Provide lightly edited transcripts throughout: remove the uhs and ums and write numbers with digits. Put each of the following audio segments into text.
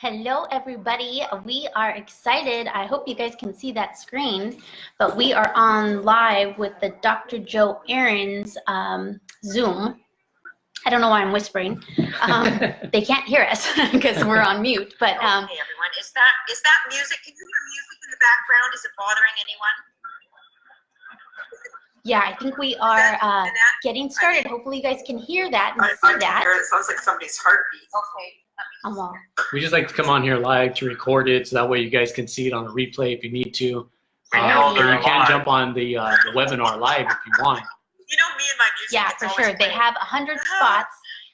Hello, everybody. We are excited. I hope you guys can see that screen, but we are on live with the Dr. Joe Ahrens Zoom. I don't know why I'm whispering. They can't hear us because we're on mute. But okay, everyone, is that music? Can you hear music in the background? Is it bothering anyone? Yeah, I think we are getting started. Hopefully, you guys can hear that and see that. It sounds like somebody's heartbeat. Okay. We just like to come on here live to record it, so that way you guys can see it on a replay if you need to. Or you can jump on the webinar live if you want. You know me and my music. Yeah, for sure. They have 100 spots.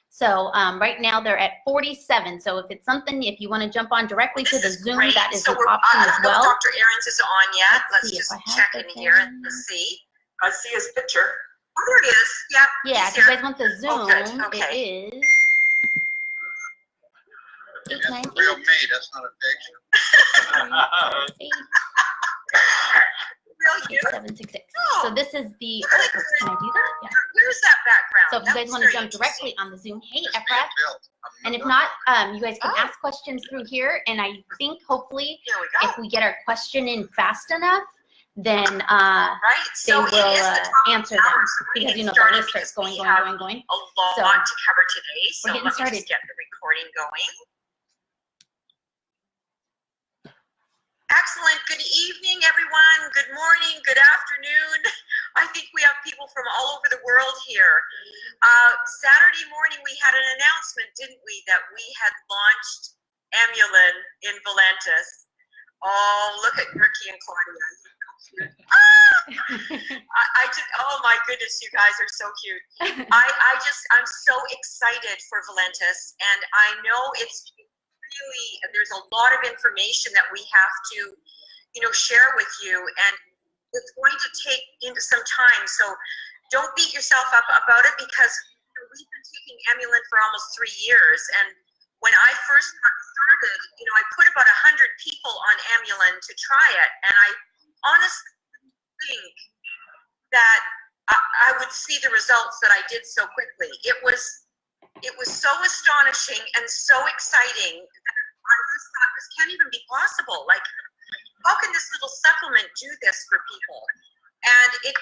So right now they're at 47. So if it's something, if you want to jump on directly to the Zoom, that is an option as well. Dr. Ahrens is on yet. Let's just check in here and see. I see his picture. Oh, there it is. Yep. Yeah, if you guys want the Zoom, it is 898. That's the real me. That's not a picture. 766. So this is the. Oh, can I do that? Yeah. Where's that background? So if you guys want to jump directly on the Zoom, hey, Ephraim. And if not, you guys can ask questions through here. And I think hopefully, if we get our question in fast enough, then they will answer them, because you know the list starts going. A lot to cover today, so we're getting started. Just get the recording going. Excellent. Good evening, everyone. Good morning. Good afternoon. I think we have people from all over the world here. Saturday morning, we had an announcement, didn't we, that we had launched EMULIN in Volantis. Oh, look at Ricky and Claudia. Oh my goodness, you guys are so cute. I'm so excited for Volantis, and I know it's really, there's a lot of information that we have to, share with you, and it's going to take some time. So don't beat yourself up about it, because we've been taking EMULIN for almost 3 years, and when I first got started, I put about 100 people on EMULIN to try it, and I honestly think that I would see the results that I did so quickly. It was so astonishing and so exciting that I just thought, this can't even be possible. Like, how can this little supplement do this for people? And it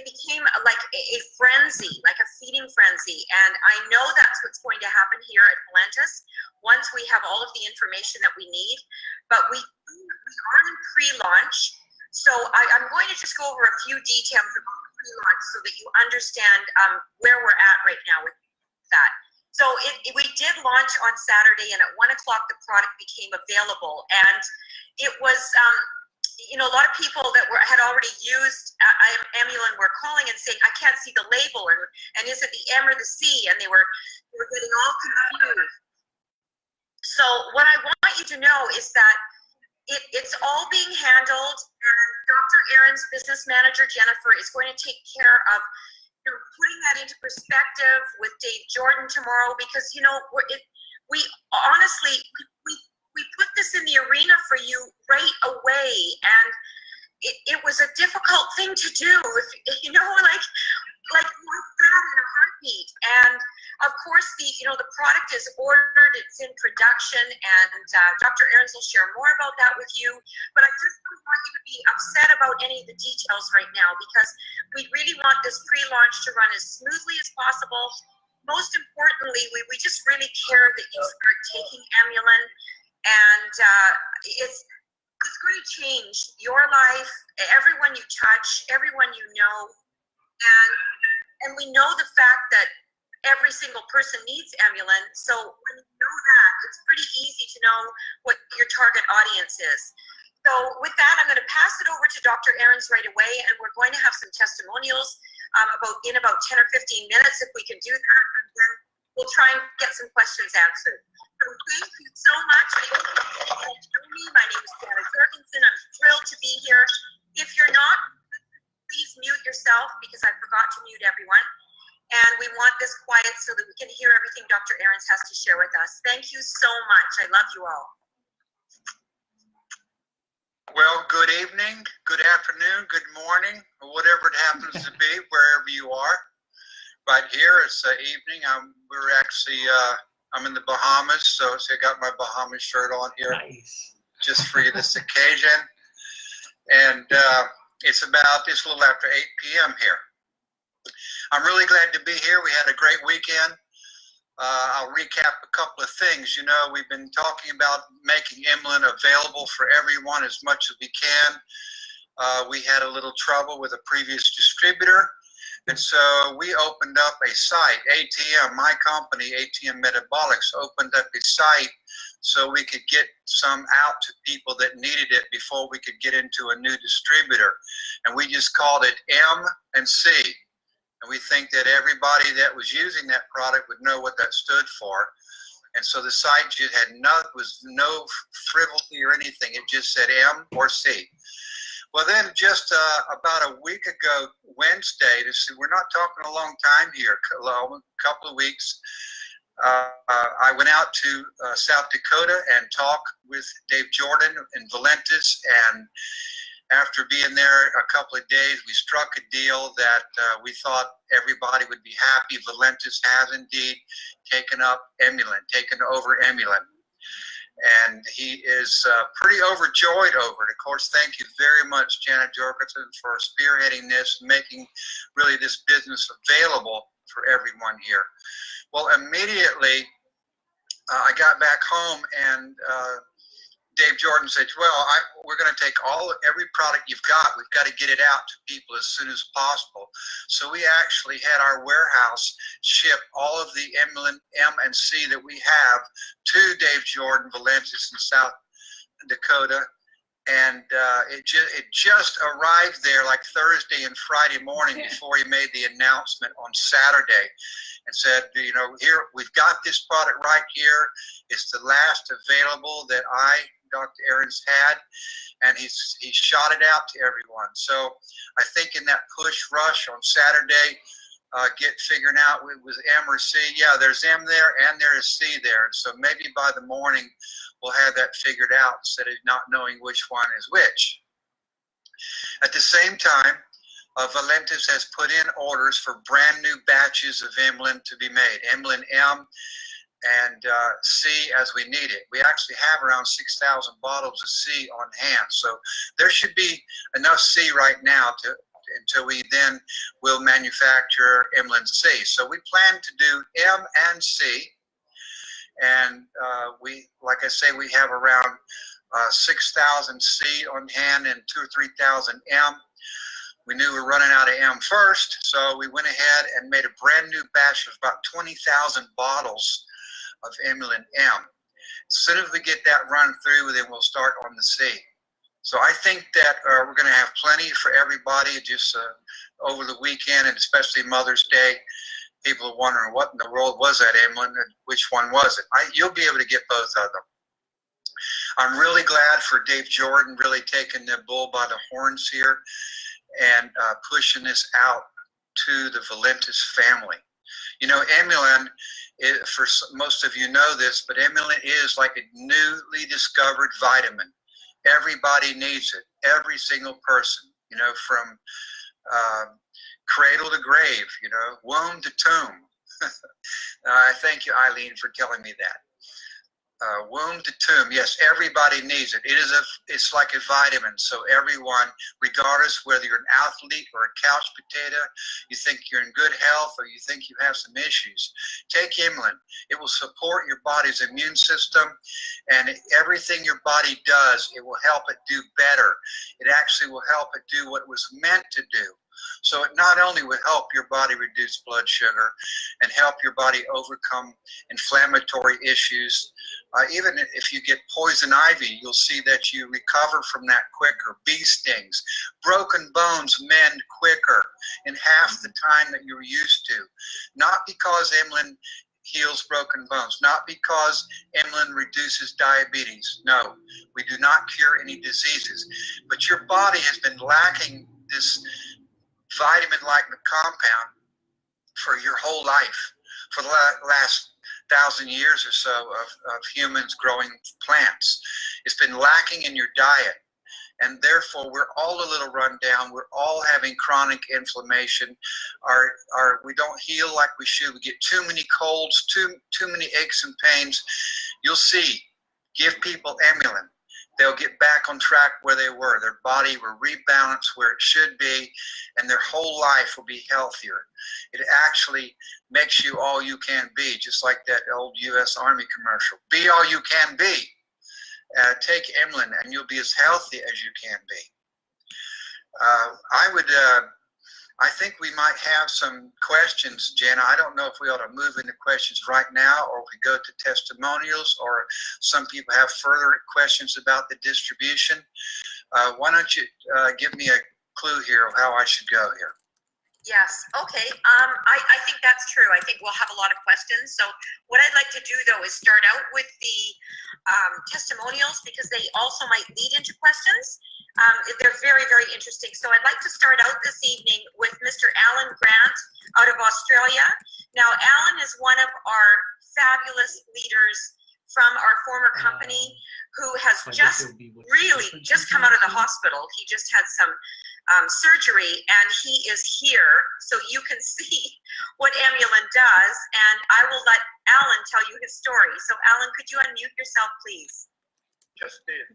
became like a frenzy, like a feeding frenzy. And I know that's what's going to happen here at Volantis once we have all of the information that we need. But we are in pre-launch. So I'm going to just go over a few details about the pre-launch so that you understand where we're at right now with that. So we did launch on Saturday, and at 1 o'clock the product became available. And it was, a lot of people that had already used EMULIN were calling and saying, I can't see the label, and is it the M or the C? And they were getting all confused. So what I want you to know is that it's all being handled, and Dr. Ahrens' business manager, Jennifer, is going to take care of putting that into perspective with Dave Jordan tomorrow, because, we honestly, we put this in the arena for you right away, and it was a difficult thing to do, like that in a heartbeat. And of course, the product is ordered, it's in production, and Dr. Ahrens will share more about that with you. But I just don't want you to be upset about any of the details right now, because we really want this pre-launch to run as smoothly as possible. Most importantly, we just really care that you start taking EMULIN, and it's going to change your life, everyone you touch, everyone you know, and we know the fact that every single person needs EMULIN. So when you know that, it's pretty easy to know what your target audience is. So with that, I'm going to pass it over to Dr. Ahrens right away, and we're going to have some testimonials in about 10 or 15 minutes, if we can do that, and then we'll try and get some questions answered. So thank you so much. My name is Claudia. I'm thrilled to be here. If you're not, please mute yourself, because I forgot to mute everyone. And we want this quiet so that we can hear everything Dr. Ahrens has to share with us. Thank you so much. I love you all. Well, good evening, good afternoon, good morning, or whatever it happens to be, wherever you are. Right here, it's evening. We're actually I'm in the Bahamas, so I got my Bahamas shirt on here. Nice. Just for this occasion. And it's a little after 8 p.m. here. I'm really glad to be here. We had a great weekend. I'll recap a couple of things. You know, we've been talking about making EMULIN available for everyone as much as we can. We had a little trouble with a previous distributor. And so we opened up a site, ATM, my company, ATM Metabolics, opened up a site so we could get some out to people that needed it before we could get into a new distributor. And we just called it M and C. And we think that everybody that was using that product would know what that stood for. And so the site just was no frivolity or anything. It just said M or C. Well, then just about a week ago, Wednesday, we're not talking a long time here, a couple of weeks, I went out to South Dakota and talked with Dave Jordan in Valentis, and after being there a couple of days, we struck a deal that we thought everybody would be happy. Valentis has indeed taken over EMULIN. And he is pretty overjoyed over it. Of course, thank you very much, Janet Jorgensen, for spearheading this, making really this business available for everyone here. Well, immediately I got back home, and Dave Jordan said, well, we're going to take every product you've got. We've got to get it out to people as soon as possible. So we actually had our warehouse ship all of the EMULIN M and C that we have to Dave Jordan, Valentis in South Dakota. And it just arrived there like Thursday and Friday morning before he made the announcement on Saturday, and said, you know, here, we've got this product right here. It's the last available that Dr. Ahrens had, and he shot it out to everyone. So I think in that push rush on Saturday, figuring out it was M or C. Yeah, there's M there and there is C there. And so maybe by the morning we'll have that figured out instead of not knowing which one is which. At the same time, Valentis has put in orders for brand new batches of EMULIN to be made. EMULIN M and C as we need it. We actually have around 6,000 bottles of C on hand. So there should be enough C right now until we then will manufacture EMULIN C. So we plan to do M and C. And like I say, we have around 6,000 C on hand and 2,000 or 3,000 M. We knew we were running out of M first, so we went ahead and made a brand new batch of about 20,000 bottles of EMULIN M. As soon as we get that run through, then we'll start on the C. So I think that we're going to have plenty for everybody just over the weekend, and especially Mother's Day. People are wondering what in the world was that EMULIN and which one was it. You'll be able to get both of them. I'm really glad for Dave Jordan really taking the bull by the horns here and pushing this out to the Valentis family. You know, EMULIN, for most of you know this, but EMULIN is like a newly discovered vitamin. Everybody needs it, every single person, you know, from cradle to grave, you know, womb to tomb. I thank you, Eileen, for telling me that. Womb to tomb, yes, everybody needs it. It's like a vitamin, so everyone, regardless whether you're an athlete or a couch potato, you think you're in good health or you think you have some issues, take EMULIN. It will support your body's immune system, and everything your body does, it will help it do better. It actually will help it do what it was meant to do. So it not only will help your body reduce blood sugar and help your body overcome inflammatory issues, even if you get poison ivy, you'll see that you recover from that quicker. Bee stings, broken bones mend quicker in half the time that you're used to. Not because EMULIN heals broken bones, not because EMULIN reduces diabetes. No, we do not cure any diseases. But your body has been lacking this vitamin-like compound for your whole life, for the last 1,000 years or so of humans growing plants. It's been lacking in your diet. and therefore we're all a little run down. We're all having chronic inflammation. We don't heal like we should. We get too many colds, too many aches and pains. You'll see, give people EMULIN. They'll get back on track where they were. Their body will rebalance where it should be, and their whole life will be healthier. It actually makes you all you can be, just like that old U.S. Army commercial. Be all you can be. Take EMULIN, and you'll be as healthy as you can be. I think we might have some questions, Jana. I don't know if we ought to move into questions right now, or we go to testimonials, or some people have further questions about the distribution. Why don't you give me a clue here of how I should go here? Yes, okay. I think that's true. I think we'll have a lot of questions. So what I'd like to do, though, is start out with the testimonials, because they also might lead into questions. They're very, very interesting. So I'd like to start out this evening with Mr. Alan Grant out of Australia. Now, Alan is one of our fabulous leaders from our former company who has just come out of the hospital. He just had some surgery, and he is here, so you can see what EMULIN does, and I will let Alan tell you his story. So Alan, could you unmute yourself, please? Just did.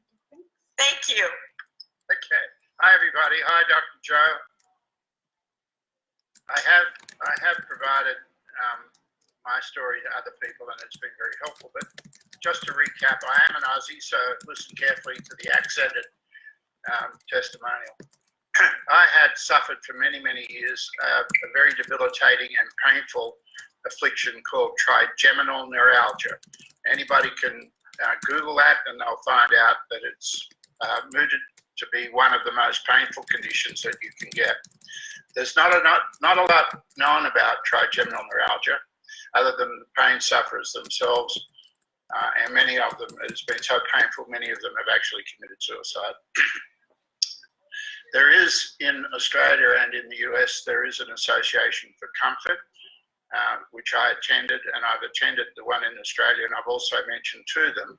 Thank you. Okay. Hi, everybody. Hi, Dr. Joe. I have provided my story to other people, and it's been very helpful. But just to recap, I am an Aussie, so listen carefully to the accented testimonial. I had suffered for many, many years a very debilitating and painful affliction called trigeminal neuralgia. Anybody can Google that, and they'll find out that it's mooted to be one of the most painful conditions that you can get. There's not a lot known about trigeminal neuralgia, other than the pain sufferers themselves, and many of them, it's been so painful, many of them have actually committed suicide. There is, in Australia and in the US, there is an association for comfort, which I attended, and I've attended the one in Australia, and I've also mentioned to them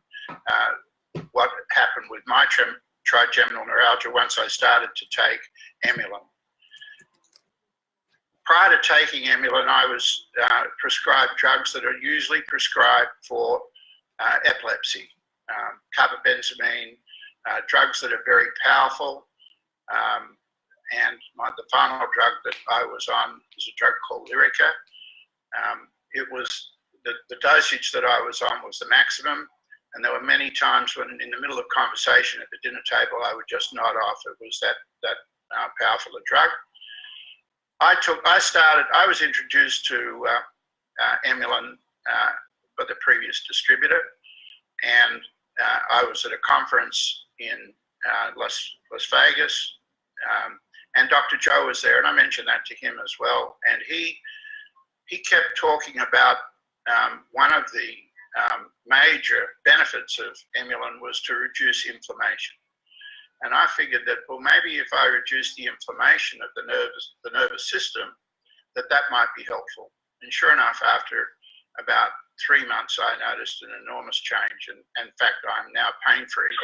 what happened with my trigeminal neuralgia once I started to take EMULIN. Prior to taking EMULIN, I was prescribed drugs that are usually prescribed for epilepsy, carbamazepine, drugs that are very powerful, and the final drug that I was on is a drug called Lyrica. It was the dosage that I was on was the maximum, and there were many times when, in the middle of conversation at the dinner table, I would just nod off. It was that powerful a drug. I was introduced to EMULIN by the previous distributor, and I was at a conference in Las Vegas, and Dr. Joe was there, and I mentioned that to him as well, and he kept talking about one of the major benefits of EMULIN was to reduce inflammation. And I figured that, well, maybe if I reduce the inflammation of the nervous system, that might be helpful. And sure enough, after about 3 months, I noticed an enormous change. And in fact, I'm now pain-free.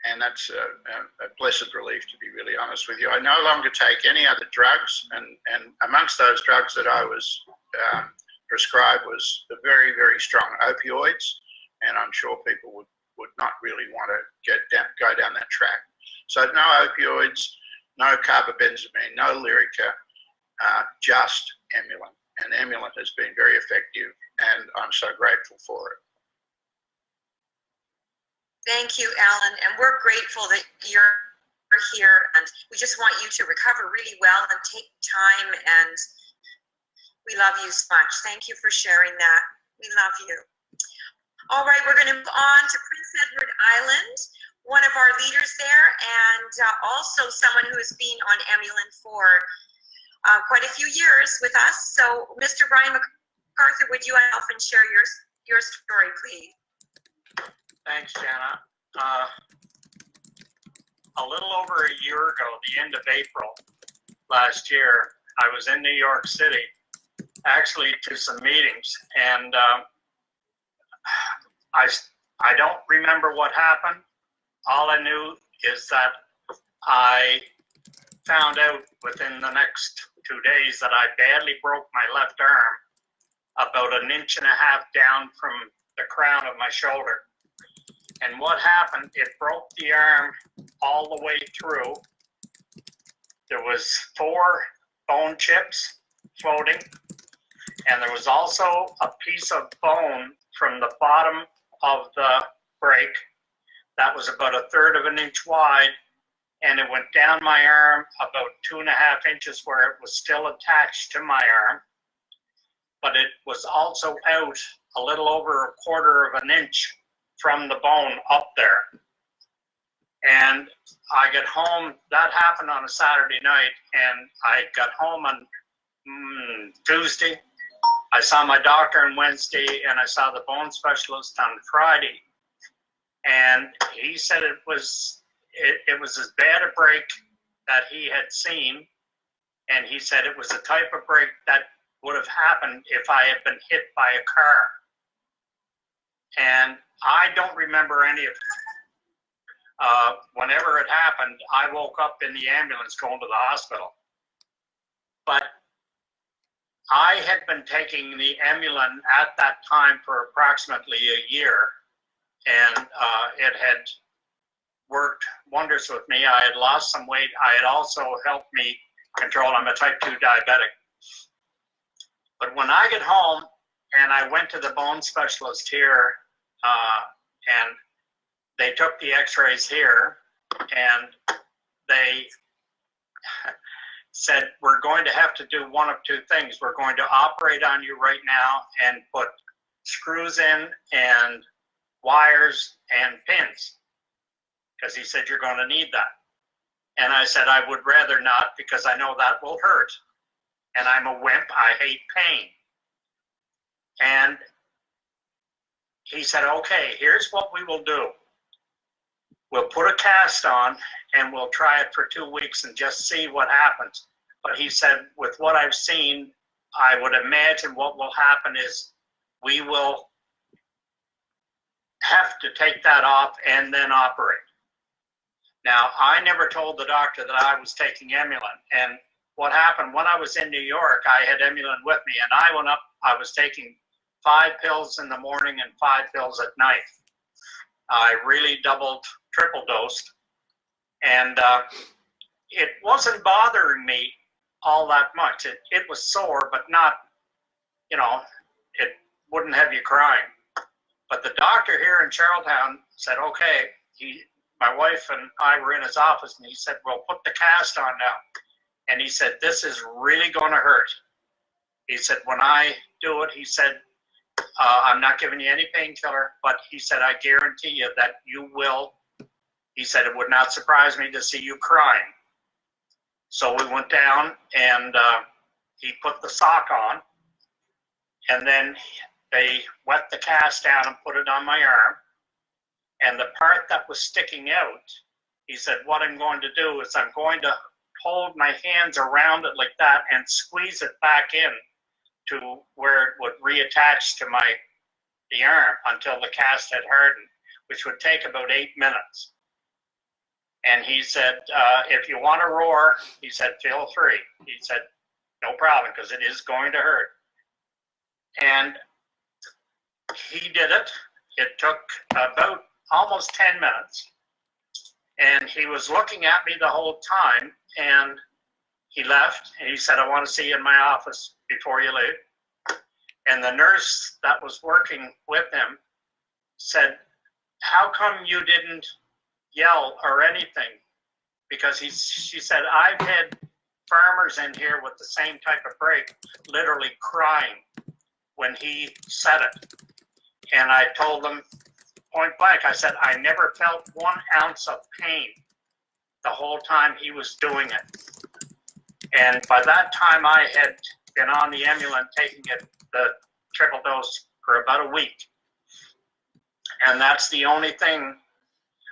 And that's a blessed relief, to be really honest with you. I no longer take any other drugs. And amongst those drugs that I was prescribed was the very, very strong opioids. And I'm sure people would not really want to go down that track. So no opioids, no carbamazepine, no Lyrica, just EMULIN. And EMULIN has been very effective, and I'm so grateful for it. Thank you, Alan, and we're grateful that you're here, and we just want you to recover really well and take time, and we love you so much. Thank you for sharing that. We love you. All right, we're going to move on to Prince Edward Island, one of our leaders there, and also someone who has been on EMULIN for quite a few years with us. So, Mr. Brian MacArthur, would you often share your story, please? Thanks, Jana. A little over a year ago, the end of April last year, I was in New York City, actually to some meetings, and I don't remember what happened, all I knew is that I found out within the next 2 days that I badly broke my left arm about 1.5 inches down from the crown of my shoulder. And what happened, it broke the arm all the way through. There was 4 bone chips floating, and there was also a piece of bone from the bottom of the break that was about 1/3 of an inch wide, and it went down my arm about 2.5 inches where it was still attached to my arm, but it was also out a little over 1/4 of an inch from the bone up there. And I got home, that happened on a Saturday night, and I got home on Tuesday. I saw my doctor on Wednesday, and I saw the bone specialist on Friday. And he said it was as bad a break that he had seen, and he said it was the type of break that would have happened if I had been hit by a car. And I don't remember any of it. Whenever it happened, I woke up in the ambulance going to the hospital. But I had been taking the EMULIN at that time for approximately a year, and it had worked wonders with me. I had lost some weight. I had also helped me control, I'm a type 2 diabetic. But when I get home and I went to the bone specialist here, and they took the x-rays here, and they said, we're going to have to do one of 2 things. We're going to operate on you right now and put screws in and wires and pins, because he said, you're going to need that. And I said, I would rather not, because I know that will hurt. And I'm a wimp. I hate pain. And he said, okay, here's what we will do. We'll put a cast on, and we'll try it for 2 weeks and just see what happens. But he said, with what I've seen, I would imagine what will happen is we will have to take that off and then operate. Now, I never told the doctor that I was taking EMULIN. And what happened, when I was in New York, I had EMULIN with me, and I went up, I was taking 5 pills in the morning and 5 pills at night. I really triple dosed, and it wasn't bothering me all that much. It was sore, but not, it wouldn't have you crying. But the doctor here in Charlottetown said, okay, my wife and I were in his office, and he said, well, put the cast on now. And he said, this is really going to hurt. He said, when I do it, he said, I'm not giving you any painkiller, but he said, I guarantee you that you will. He said, it would not surprise me to see you crying. So we went down, and he put the sock on, and then they wet the cast down and put it on my arm. And the part that was sticking out, he said, what I'm going to do is I'm going to hold my hands around it like that and squeeze it back in to where it would reattach to the arm until the cast had hardened, which would take about 8 minutes. And he said, if you want to roar, he said, feel free. He said, no problem, because it is going to hurt. And he did it. It took about almost 10 minutes. And he was looking at me the whole time, and he left, and he said, I want to see you in my office before you leave. And the nurse that was working with him said, how come you didn't yell or anything? Because she said, I've had farmers in here with the same type of break literally crying when he said it. And I told them point blank, I said, I never felt 1 ounce of pain the whole time he was doing it. And by that time, I had been on the EMULIN, taking it, the triple dose, for about a week. And that's the only thing.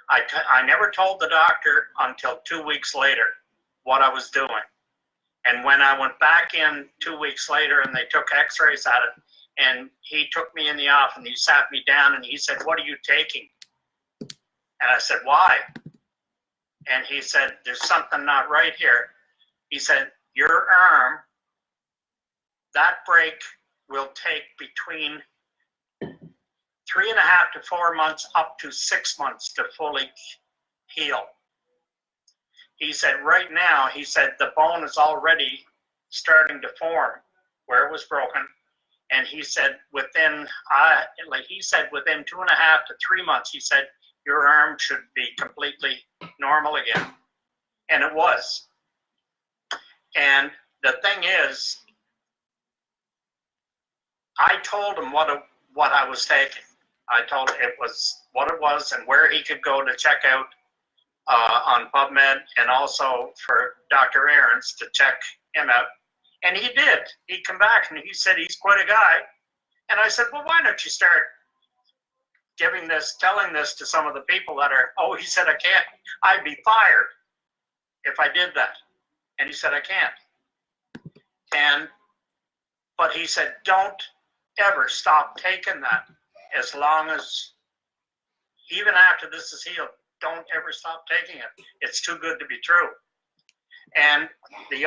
I never told the doctor until 2 weeks later what I was doing. And when I went back in 2 weeks later and they took x-rays at it, and he took me in the office and he sat me down and he said, what are you taking? And I said, why? And he said, there's something not right here. He said, your arm, that break will take between 3.5 to 4 months up to 6 months to fully heal. He said, right now, he said, the bone is already starting to form where it was broken. And he said, within 2.5 to 3 months, he said, your arm should be completely normal again. And it was. And the thing is, I told him what I was taking. I told him it was what it was and where he could go to check out on PubMed, and also for Dr. Ahrens to check him out. And he did. He come back and he said he's quite a guy. And I said, well, why don't you start telling this to some of the people that are, oh, he said, I can't. I'd be fired if I did that. And he said, I can't. But he said, don't ever stop taking that as long as, even after this is healed, don't ever stop taking it. It's too good to be true. And the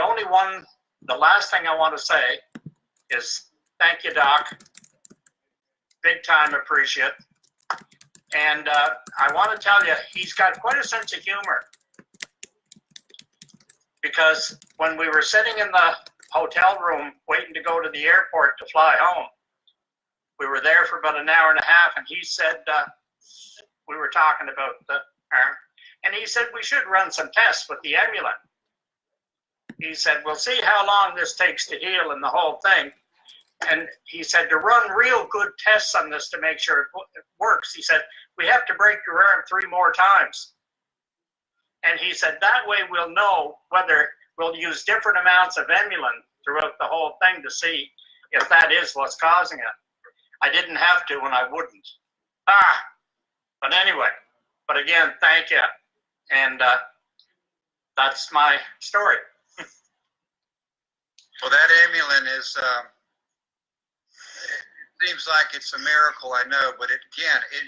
last thing I want to say is thank you, Doc. Big time appreciate. And I want to tell you, he's got quite a sense of humor. Because when we were sitting in the hotel room waiting to go to the airport to fly home, we were there for about an hour and a half, and he said, we were talking about the arm, and he said, we should run some tests with the EMULIN. He said, we'll see how long this takes to heal and the whole thing. And he said, to run real good tests on this to make sure it works, he said, we have to break your arm 3 more times. And he said, that way we'll know whether we'll use different amounts of EMULIN throughout the whole thing to see if that is what's causing it. I didn't have to and I wouldn't. But anyway, but again, thank you. And that's my story. Well, that EMULIN is, it seems like it's a miracle, I know, but it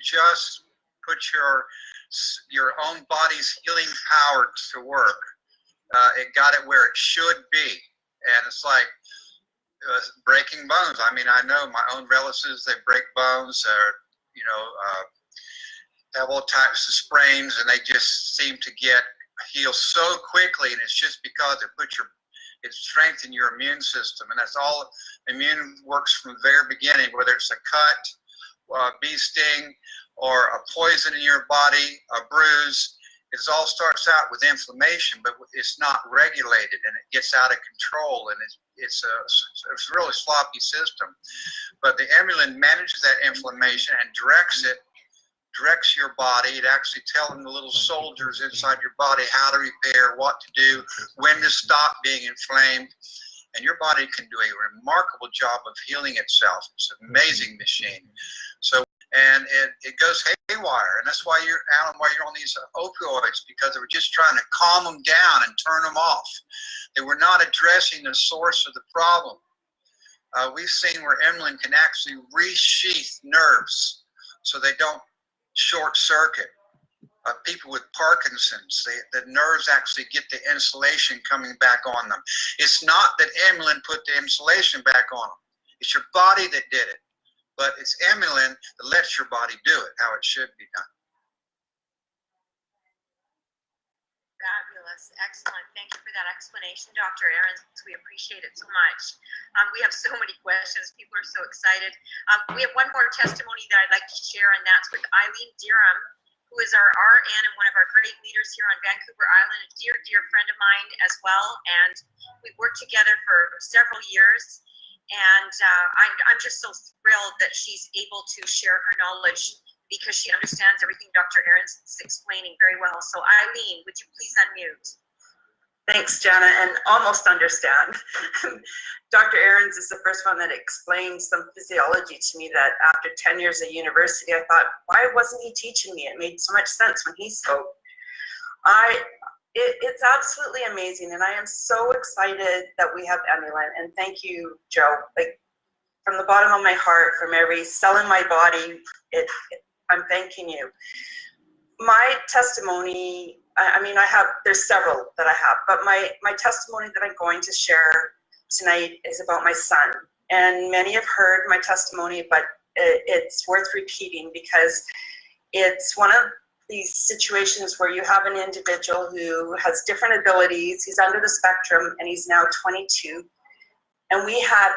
just puts your own body's healing power to work. It got it where it should be. And it's like breaking bones. I mean, I know my own relatives, they break bones, or, have all types of sprains, and they just seem to heal so quickly, and it's just because it strengthens your immune system, and that's all. Immune works from the very beginning, whether it's a cut, bee sting, or a poison in your body, a bruise. It all starts out with inflammation, but it's not regulated, and it gets out of control, and it's a really sloppy system. But the EMULIN manages that inflammation and directs your body. It actually telling the little soldiers inside your body how to repair, what to do, when to stop being inflamed. And your body can do a remarkable job of healing itself. It's an amazing machine. And it goes haywire. And that's why you're on these opioids, because they were just trying to calm them down and turn them off. They were not addressing the source of the problem. We've seen where EMULIN can actually resheath nerves so they don't short circuit. People with Parkinson's, the nerves actually get the insulation coming back on them. It's not that EMULIN put the insulation back on them. It's your body that did it. But it's EMULIN that lets your body do it how it should be done. Fabulous. Excellent. Thank you for that explanation, Dr. Ahrens. We appreciate it so much. We have so many questions. People are so excited. We have one more testimony that I'd like to share, and that's with Eileen Deerham, who is our RN and one of our great leaders here on Vancouver Island, a dear, dear friend of mine as well. And we've worked together for several years. And I'm just so thrilled that she's able to share her knowledge, because she understands everything Dr. Ahrens is explaining very well. So Eileen, would you please unmute? Thanks, Jana, and almost understand. Dr. Ahrens is the first one that explained some physiology to me that after 10 years of university, I thought, why wasn't he teaching me? It made so much sense when he spoke. It's absolutely amazing, and I am so excited that we have EMULIN, and thank you, Joe. Like, from the bottom of my heart, from every cell in my body, I'm thanking you. my testimony, I mean, there's several that I have, but my testimony that I'm going to share tonight is about my son. And many have heard my testimony, but it's worth repeating because it's one of these situations where you have an individual who has different abilities. He's under the spectrum and he's now 22. And we had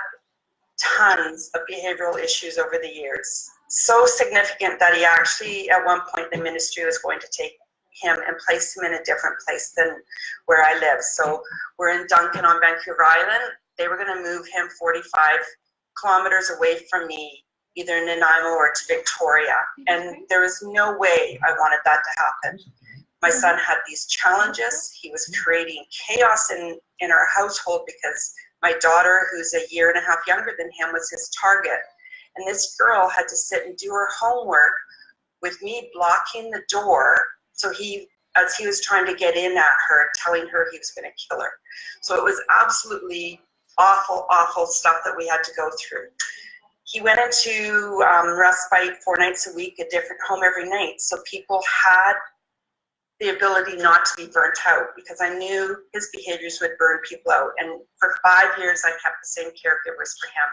tons of behavioral issues over the years. So significant that he actually, at one point, the ministry was going to take him and place him in a different place than where I live. So we're in Duncan on Vancouver Island. They were going to move him 45 kilometers away from me, either in Nanaimo or to Victoria. And there was no way I wanted that to happen. My son had these challenges. He was creating chaos in our household because my daughter, who's a year and a half younger than him, was his target. And this girl had to sit and do her homework with me blocking the door. So as he was trying to get in at her, telling her he was going to kill her. So it was absolutely awful, awful stuff that we had to go through. He went into respite 4 nights a week, a different home every night. So people had the ability not to be burnt out because I knew his behaviors would burn people out. And for 5 years, I kept the same caregivers for him.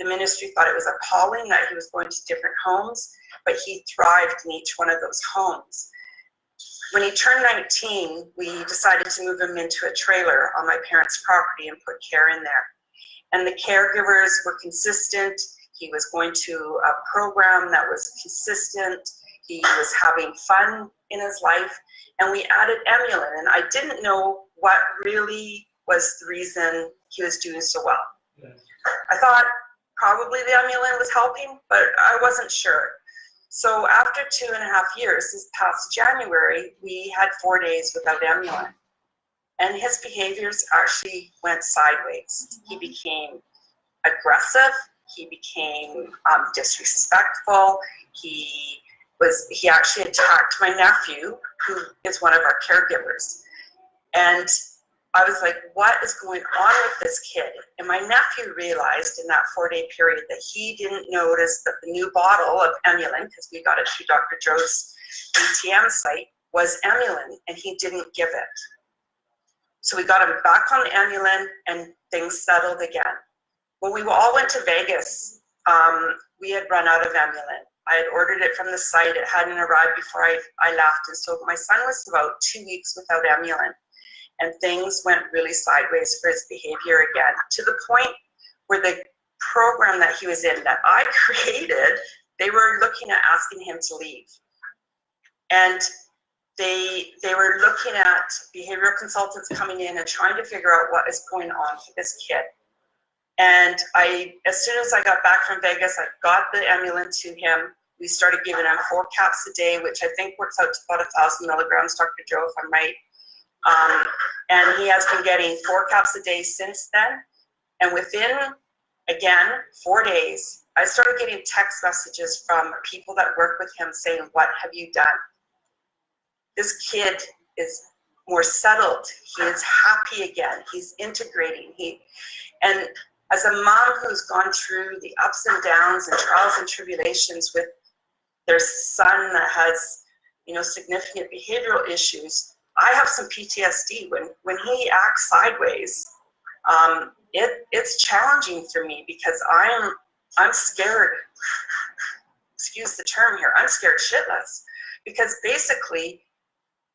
The ministry thought it was appalling that he was going to different homes, but he thrived in each one of those homes. When he turned 19, we decided to move him into a trailer on my parents' property and put care in there. And the caregivers were consistent. He was going to a program that was consistent. He was having fun in his life. And we added EMULIN. And I didn't know what really was the reason he was doing so well. Yes. I thought probably the EMULIN was helping, but I wasn't sure. So after 2.5 years, this past January, we had 4 days without EMULIN. And his behaviors actually went sideways. He became aggressive. He became disrespectful. He actually attacked my nephew, who is one of our caregivers. And I was like, what is going on with this kid? And my nephew realized in that 4-day period that he didn't notice that the new bottle of EMULIN, because we got it through Dr. Joe's ATM site, was EMULIN, and he didn't give it. So we got him back on the EMULIN, and things settled again. When we all went to Vegas, we had run out of EMULIN. I had ordered it from the site. It hadn't arrived before I left. And so my son was about 2 weeks without EMULIN. And things went really sideways for his behavior again, to the point where the program that he was in that I created, they were looking at asking him to leave. And they were looking at behavioral consultants coming in and trying to figure out what is going on with this kid. And as soon as I got back from Vegas, I got the EMULIN to him. We started giving him 4 caps a day, which I think works out to about 1,000 milligrams, Dr. Joe, if I'm right. And he has been getting 4 caps a day since then. And within, again, 4 days, I started getting text messages from people that work with him saying, what have you done? This kid is more settled. He is happy again. He's integrating. And as a mom who's gone through the ups and downs and trials and tribulations with their son that has, significant behavioral issues, I have some PTSD. When he acts sideways, it's challenging for me because I'm scared. Excuse the term here. I'm scared shitless because basically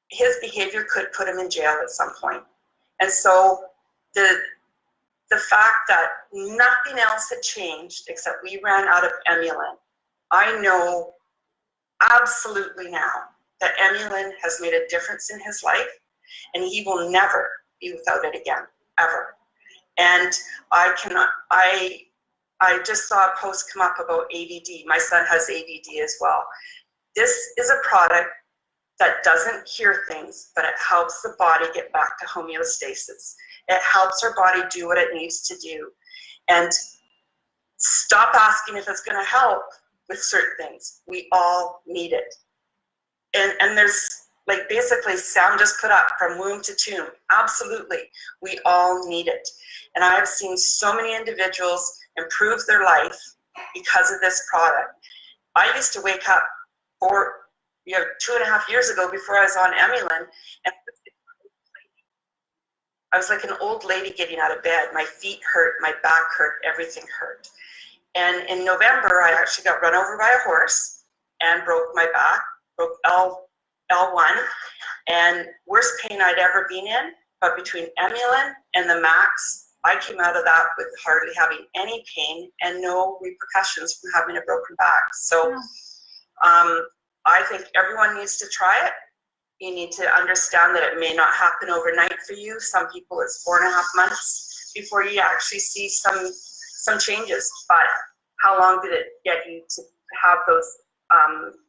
his behavior could put him in jail at some point. And so the fact that nothing else had changed except we ran out of EMULIN, I know absolutely now that EMULIN has made a difference in his life, and he will never be without it again, ever. And I just saw a post come up about ADD. My son has ADD as well. This is a product that doesn't cure things, but it helps the body get back to homeostasis. It helps our body do what it needs to do. And stop asking if it's going to help with certain things. We all need it. And there's basically sound just put up from womb to tomb. Absolutely. We all need it. And I have seen so many individuals improve their life because of this product. I used to wake up 2.5 years ago before I was on EMULIN, and I was like an old lady getting out of bed. My feet hurt, my back hurt, everything hurt. And in November, I actually got run over by a horse and broke my back, broke L1, and worst pain I'd ever been in. But between EMULIN and the Max, I came out of that with hardly having any pain and no repercussions from having a broken back. So I think everyone needs to try it. You need to understand that it may not happen overnight for you. Some people it's 4.5 months before you actually see some changes. But how long did it get you to have those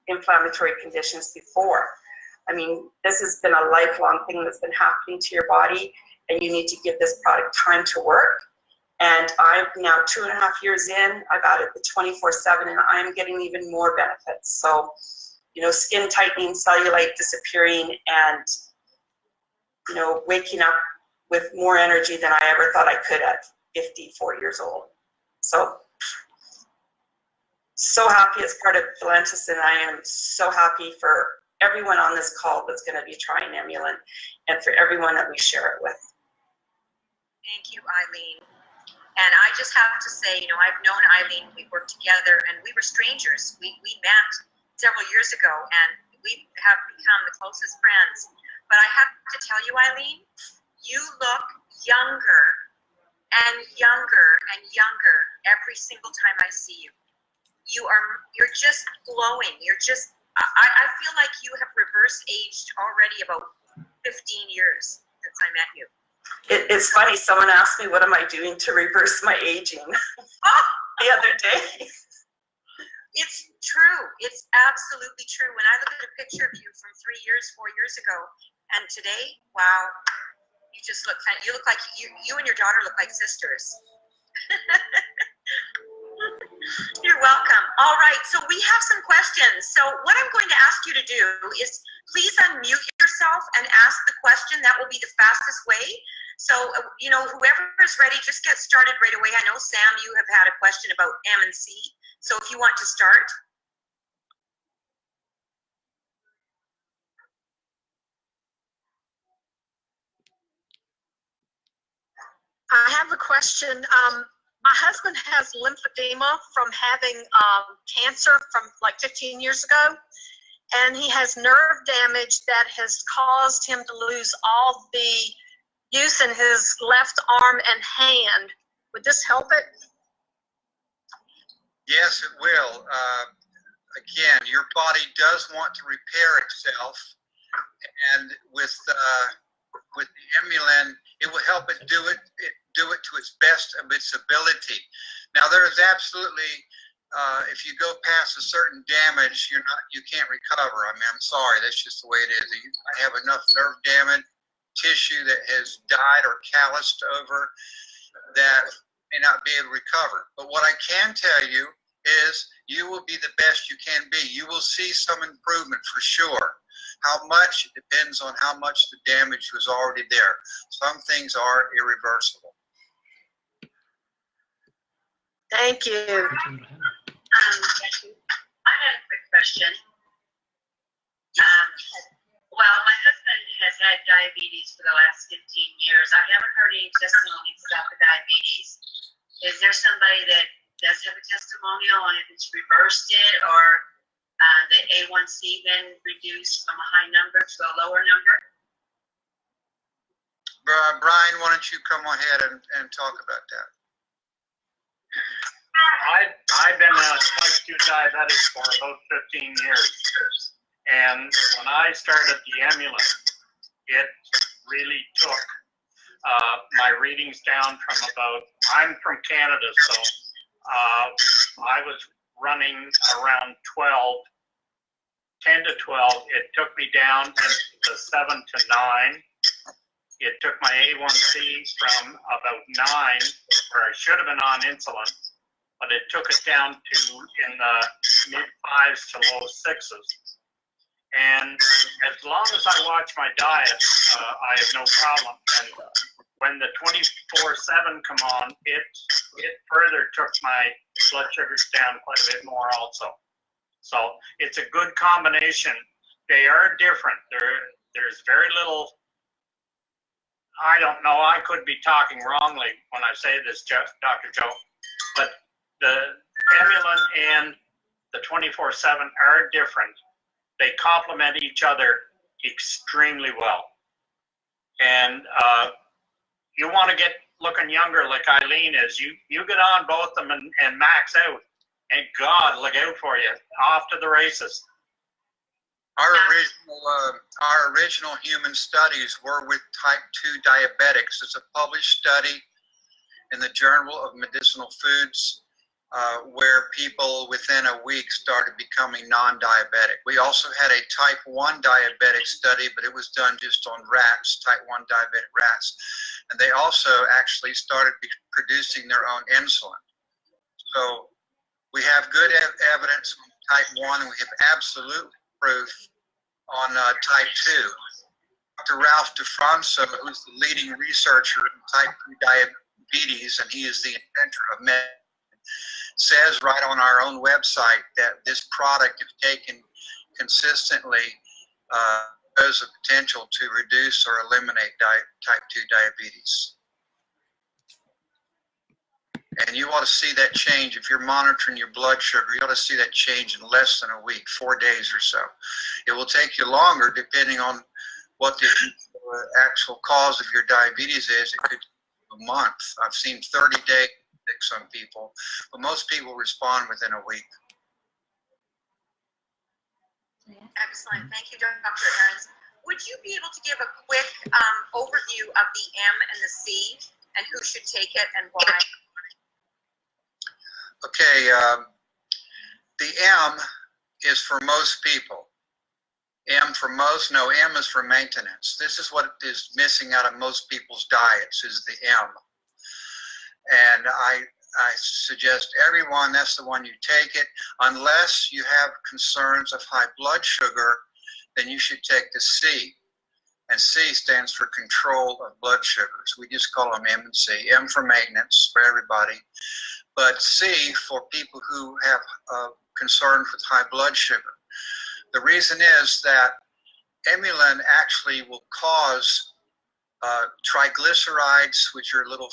inflammatory conditions before? I mean, this has been a lifelong thing that's been happening to your body, and you need to give this product time to work. And I'm now 2.5 years in, I've added the 24/7, and I'm getting even more benefits. So, you know, skin tightening, cellulite disappearing, and, you know, waking up with more energy than I ever thought I could at 54 years old. So happy as part of Valentis, and I am so happy for everyone on this call that's going to be trying EMULIN, and for everyone that we share it with. Thank you, Eileen. And I just have to say, you know, I've known Eileen, we worked together, and we were strangers. We met several years ago, and we have become the closest friends. But I have to tell you, Eileen, you look younger and younger and younger every single time I see you. You're just glowing. You're just, I feel like you have reverse aged already about 15 years since I met you. It's funny, someone asked me, what am I doing to reverse my aging the other day. It's true. It's absolutely true. When I look at a picture of you from 3 years, 4 years ago, and today, wow, you just look, you look like, you and your daughter look like sisters. You're welcome. All right, so we have some questions. So what I'm going to ask you to do is please unmute yourself and ask the question. That will be the fastest way. So, you know, whoever is ready, just get started right away. I know, Sam, you have had a question about M and C. So if you want to start. I have a question. My husband has lymphedema from having cancer from like 15 years ago, and he has nerve damage that has caused him to lose all the use in his left arm and hand. Would this help it? Yes, it will. Again, your body does want to repair itself, and with the EMULIN, it will help it do it to its best of its ability. Now, there is absolutely, if you go past a certain damage, you can't recover. I mean, I'm sorry, that's just the way it is. You have enough nerve damage, tissue that has died or calloused over that may not be able to recover. But what I can tell you is you will be the best you can be. You will see some improvement for sure. How much? It depends on how much the damage was already there. Some things are irreversible. Thank you. I had a quick question. Well, my husband has had diabetes for the last 15 years. I haven't heard any testimonies about the diabetes. Is there somebody that does have a testimonial on if it's reversed it, or the A1C then reduced from a high number to a lower number? Brian, why don't you come ahead and talk about that? I've been a type 2 diabetic for about 15 years. And when I started the EMULIN, it really took my readings down from about, I'm from Canada, so I was running around 10 to 12. It took me down into 7 to 9. It took my A1C from about 9, where I should have been on insulin, but it took it down to in the mid-5s to low 6s. And as long as I watch my diet, I have no problem. And when the 24/7 come on, it further took my blood sugars down quite a bit more also. So it's a good combination. they are different. There's very little, I don't know, I could be talking wrongly when I say this, Dr. Joe, but the EMULIN and the 24/7 are different. They complement each other extremely well. And you want to get looking younger like Eileen is, you get on both of them and max out. And God, look out for you, off to the races. Our original human studies were with type 2 diabetics. It's a published study in the Journal of Medicinal Foods where people within a week started becoming non-diabetic. We also had a type 1 diabetic study, but it was done just on rats, type 1 diabetic rats. And they also actually started producing their own insulin. So we have good evidence on type 1, and we have absolute proof on type 2. Dr. Ralph DeFranco, who's the leading researcher in type 2 diabetes, and he is the inventor of medicine, says right on our own website that this product, if taken consistently, has the potential to reduce or eliminate type 2 diabetes. And you ought to see that change. If you're monitoring your blood sugar, you ought to see that change in less than a week, 4 days or so. It will take you longer depending on what the actual cause of your diabetes is. It could take a month. I've seen 30 days for some people, but most people respond within a week. Excellent. Thank you, Dr. Ahrens. Would you be able to give a quick overview of the M and the C and who should take it and why? Okay, the M is for most people. M for most, no, M is for maintenance. This is what is missing out of most people's diets is the M. And I suggest everyone, that's the one you take it. Unless you have concerns of high blood sugar, then you should take the C. And C stands for control of blood sugars. We just call them M and C. M for maintenance for everybody. But C for people who have concerns with high blood sugar. The reason is that EMULIN actually will cause triglycerides, which are little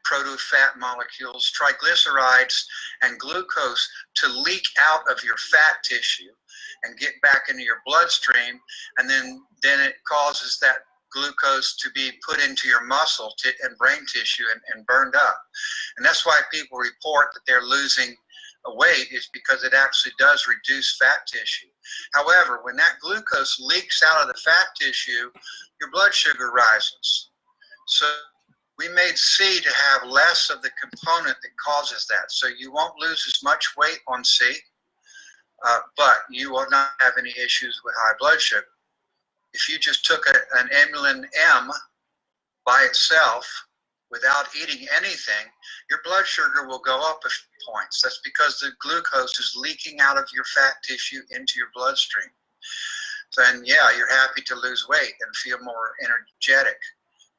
proto-fat molecules, triglycerides and glucose to leak out of your fat tissue and get back into your bloodstream, and then it causes that glucose to be put into your muscle and brain tissue and burned up. And that's why people report that they're losing weight, is because it actually does reduce fat tissue. However, when that glucose leaks out of the fat tissue, your blood sugar rises. So we made C to have less of the component that causes that. So you won't lose as much weight on C, but you will not have any issues with high blood sugar. If you just took an EMULIN M by itself without eating anything, your blood sugar will go up a few points. That's because the glucose is leaking out of your fat tissue into your bloodstream. Then, yeah, you're happy to lose weight and feel more energetic.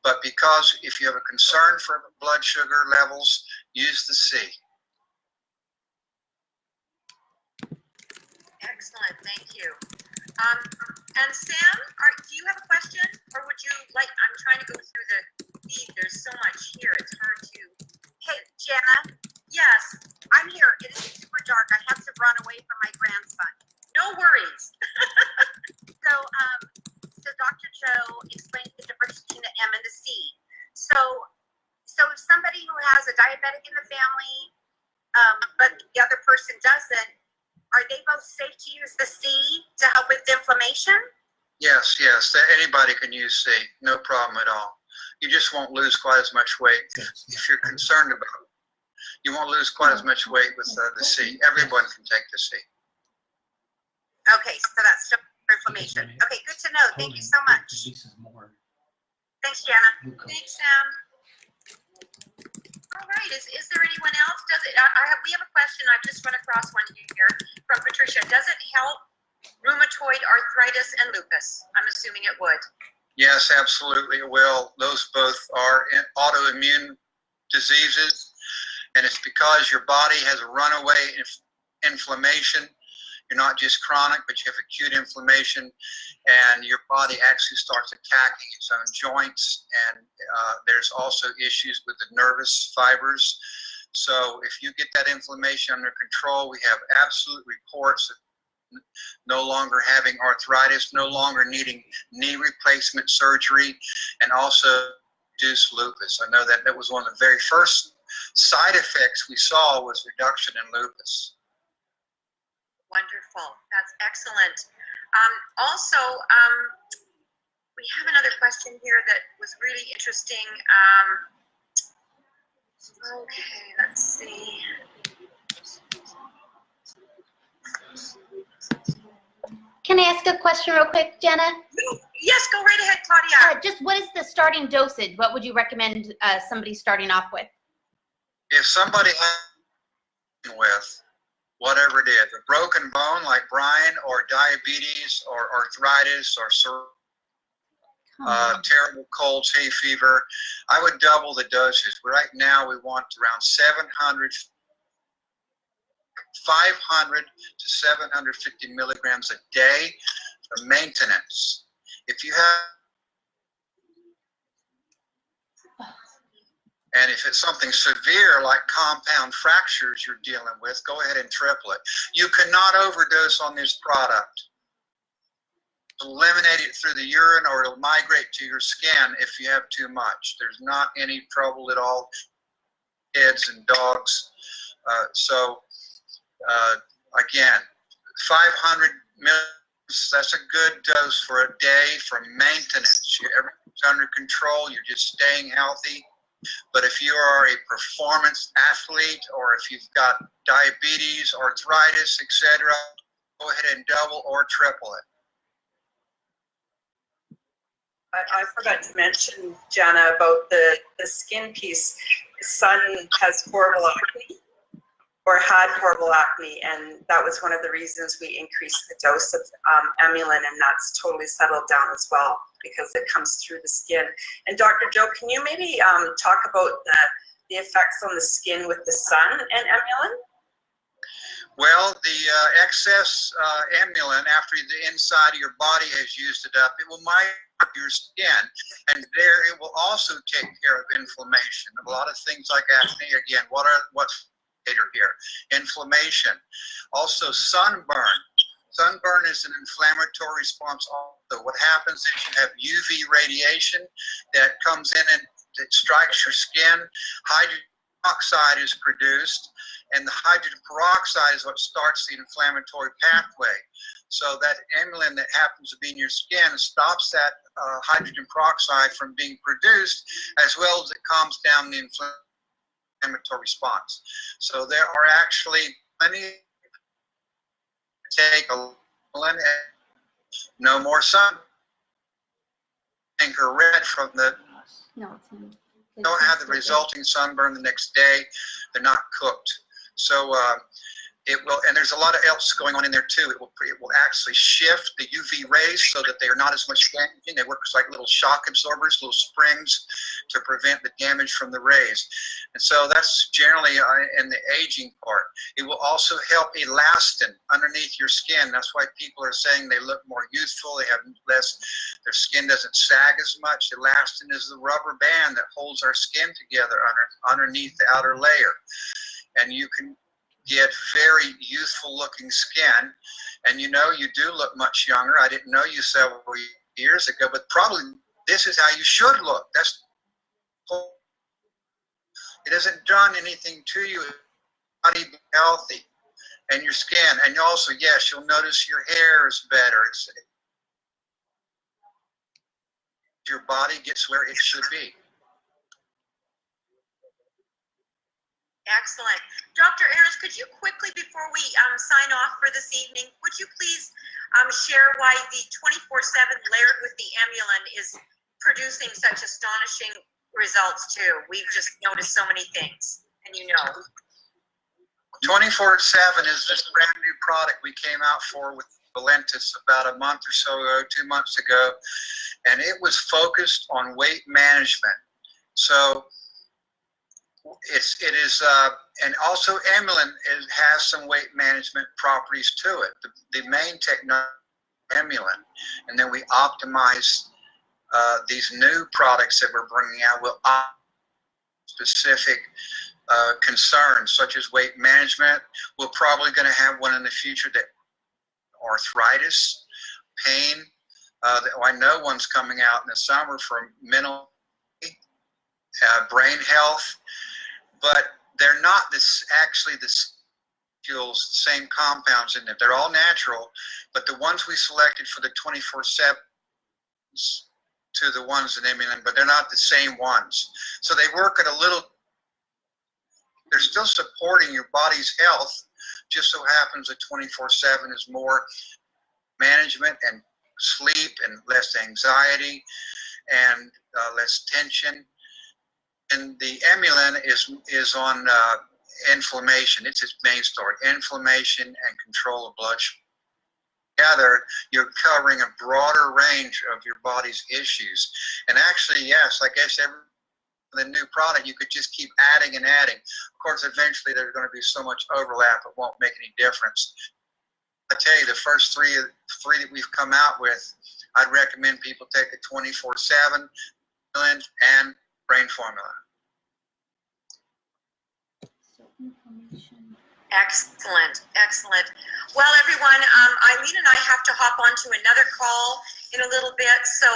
But because if you have a concern for blood sugar levels, use the C. Excellent, thank you. And Sam, do you have a question, or would you like? I'm trying to go through the feed. There's so much here; it's hard to. Hey, Jenna. Yes, I'm here. It is super dark. I have to run away from my grandson. no worries. So Dr. Joe explained the difference between the M and the C. So if somebody who has a diabetic in the family, but the other person doesn't, are they both safe to use the C to help with inflammation? Yes, anybody can use C, no problem at all. You just won't lose quite as much weight if you're concerned about it. You won't lose quite as much weight with the C. Everyone can take the C. Okay, so that's still inflammation. Okay, good to know. Thank you so much. Thanks, Jana. Thanks, Sam. All right, is there anyone else? We have a question. I've just run across one here from Patricia. Does it help rheumatoid arthritis and lupus? I'm assuming it would. Yes, absolutely it will. Those both are autoimmune diseases, and it's because your body has a runaway inflammation You're not just chronic, but you have acute inflammation, and your body actually starts attacking its own joints, and there's also issues with the nervous fibers. So if you get that inflammation under control, we have absolute reports of no longer having arthritis, no longer needing knee replacement surgery, and also reduce lupus. I know that that was one of the very first side effects we saw was reduction in lupus. Wonderful. That's excellent. We have another question here that was really interesting. Okay, let's see. Can I ask a question real quick, Jenna? Yes, go right ahead, Claudia. Just what is the starting dosage? What would you recommend somebody starting off with? If somebody has with whatever it is, a broken bone like Brian, or diabetes, or arthritis, or terrible colds, hay fever, I would double the dosage. Right now we want around 500 to 750 milligrams a day for maintenance. If you have, and if it's something severe like compound fractures you're dealing with, go ahead and triple it. You cannot overdose on this product. Eliminate it through the urine, or it'll migrate to your skin if you have too much. There's not any trouble at all. Kids and dogs. Again, 500 milligrams, that's a good dose for a day for maintenance. Everything's under control, you're just staying healthy. But if you are a performance athlete, or if you've got diabetes, arthritis, etc., go ahead and double or triple it. I forgot to mention, Jana, about the skin piece. His son has horrible acne, or had horrible acne, and that was one of the reasons we increased the dose of EMULIN, and that's totally settled down as well because it comes through the skin. And Dr. Joe, can you maybe talk about the effects on the skin with the sun and EMULIN? Well, the excess EMULIN, after the inside of your body has used it up, it will migrate to your skin, and there it will also take care of inflammation. A lot of things like acne, again, what's here? Inflammation. Also sunburn. Sunburn is an inflammatory response also. What happens is you have UV radiation that comes in and it strikes your skin. Hydrogen peroxide is produced, and the hydrogen peroxide is what starts the inflammatory pathway. So that EMULIN that happens to be in your skin stops that hydrogen peroxide from being produced, as well as it calms down the inflammatory response. So there are actually plenty to take a no more sun. Pink or red from the don't have the resulting sunburn the next day. They're not cooked. So it will, and there's a lot of else going on in there too. It will actually shift the UV rays so that they are not as much damaging. They work like little shock absorbers, little springs to prevent the damage from the rays. And so that's generally in the aging part. It will also help elastin underneath your skin. That's why people are saying they look more youthful. They have less, their skin doesn't sag as much. Elastin is the rubber band that holds our skin together underneath the outer layer. And you can get very youthful looking skin, and you know, you do look much younger. I didn't know you several years ago, but probably this is how you should look. That's, it hasn't done anything to you. Body be healthy, and your skin, and also, yes, you'll notice your hair is better. Your body gets where it should be. Excellent. Dr. Ahrens, could you quickly, before we sign off for this evening, would you please share why the 24/7 layered with the EMULIN is producing such astonishing results too? We've just noticed so many things, and you know. 24/7 is this brand new product we came out for with Valentis about a month or so ago, 2 months ago, and it was focused on weight management. So it is, and also EMULIN has some weight management properties to it. The main technology EMULIN, and then we optimize these new products that we're bringing out will specific concerns such as weight management. We're probably going to have one in the future that arthritis, pain. I know one's coming out in the summer for mental, brain health, but they're not actually the fuels, same compounds in them. They're all natural, but the ones we selected for the 24/7 to the ones in EMULIN, but they're not the same ones. So they work at a little, they're still supporting your body's health. Just so happens that 24/7 is more management and sleep and less anxiety and less tension. And the EMULIN is on inflammation. It's its main story, inflammation and control of blood sugar. Together, you're covering a broader range of your body's issues. And actually, yes, I guess the new product, you could just keep adding and adding. Of course, eventually there's going to be so much overlap, it won't make any difference. I tell you, the first three that we've come out with, I'd recommend people take the 24/7 and Brain Formula. Excellent, excellent. Well, everyone, Eileen and I have to hop onto another call in a little bit, so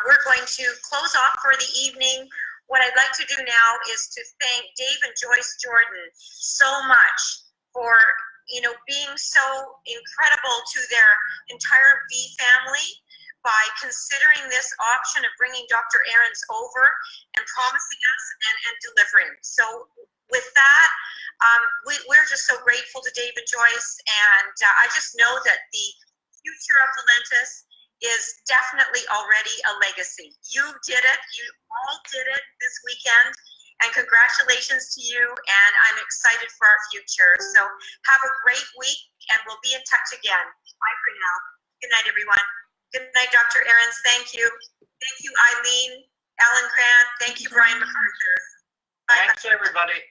we're going to close off for the evening. What I'd like to do now is to thank Dave and Joyce Jordan so much for, you know, being so incredible to their entire V family by considering this option of bringing Dr. Ahrens over and promising us and delivering. So with that, we're just so grateful to Dave and Joyce, and I just know that the future of Valentis is definitely already a legacy. You did it. You all did it this weekend, and congratulations to you, and I'm excited for our future. So have a great week, and we'll be in touch again. Bye for now. Good night, everyone. Good night, Dr. Ahrens. Thank you. Thank you, Eileen, Alan Grant. Thank you, Brian MacArthur. Bye. Thanks, everybody.